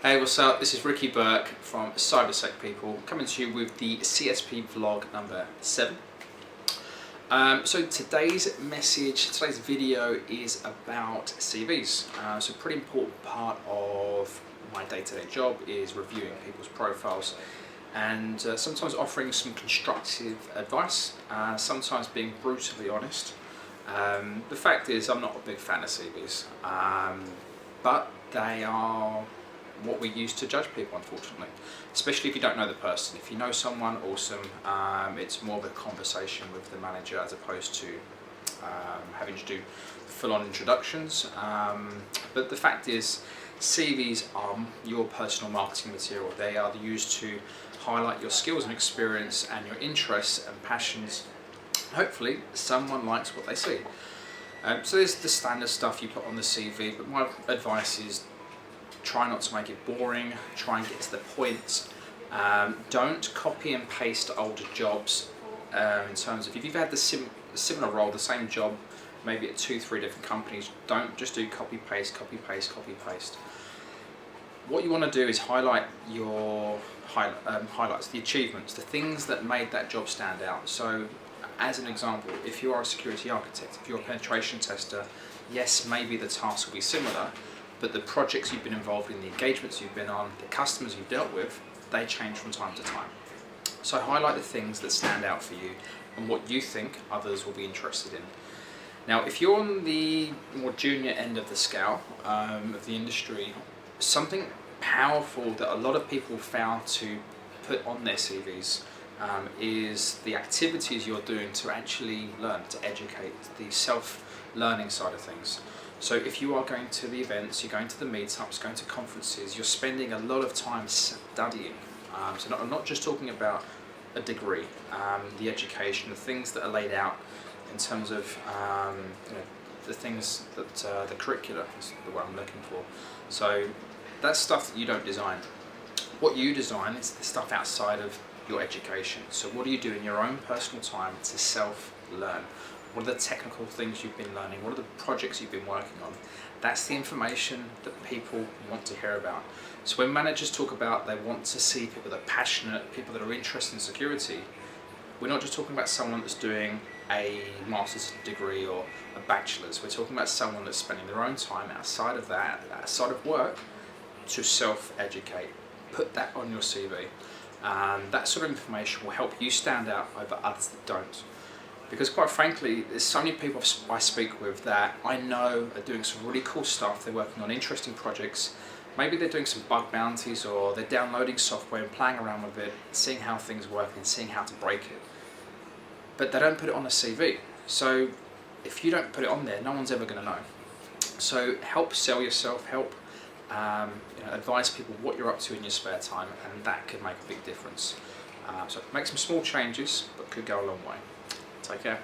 Hey, what's up? This is Ricky Burke from CyberSec People, coming to you with the CSP vlog number 7. So today's video is about CVs. So a pretty important part of my day-to-day job is reviewing people's profiles and sometimes offering some constructive advice, sometimes being brutally honest. The fact is, I'm not a big fan of CVs, but they are what we use to judge people, unfortunately, especially if you don't know the person. If you know someone, awesome. It's more of a conversation with the manager as opposed to having to do full-on introductions. But the fact is, CVs are your personal marketing material. They are used to highlight your skills and experience and your interests and passions. Hopefully someone likes what they see. So there's the standard stuff you put on the CV, but my advice is try not to make it boring, try and get to the point. Don't copy and paste older jobs in terms of if you've had the similar role, the same job, maybe at 2-3 different companies, don't just do copy paste, copy paste, copy paste. What you want to do is highlight your highlights, the achievements, the things that made that job stand out. So as an example, if you are a security architect, if you're a penetration tester, yes, maybe the task will be similar, but the projects you've been involved in, the engagements you've been on, the customers you've dealt with, they change from time to time. So highlight the things that stand out for you and what you think others will be interested in. Now, if you're on the more junior end of the scale of the industry, something powerful that a lot of people fail to put on their CVs is the activities you're doing to actually learn, to educate, the self-learning side of things. So if you are going to the events, you're going to the meetups, going to conferences, you're spending a lot of time studying. So I'm not just talking about a degree, the education, the things that are laid out in terms of the things that the curricula is the one I'm looking for. So that's stuff that you don't design. What you design is the stuff outside of your education. So what do you do in your own personal time to self-learn? What are the technical things you've been learning? What are the projects you've been working on? That's the information that people want to hear about. So when managers talk about they want to see people that are passionate, people that are interested in security, we're not just talking about someone that's doing a master's degree or a bachelor's. We're talking about someone that's spending their own time outside of that, outside of work, to self-educate. Put that on your CV. That sort of information will help you stand out over others that don't. Because quite frankly, there's so many people I speak with that I know are doing some really cool stuff. They're working on interesting projects. Maybe they're doing some bug bounties, or they're downloading software and playing around with it, seeing how things work and seeing how to break it. But they don't put it on a CV. So if you don't put it on there, no one's ever going to know. So help sell yourself, help advise people what you're up to in your spare time, and that could make a big difference. So make some small changes, but could go a long way. Take care.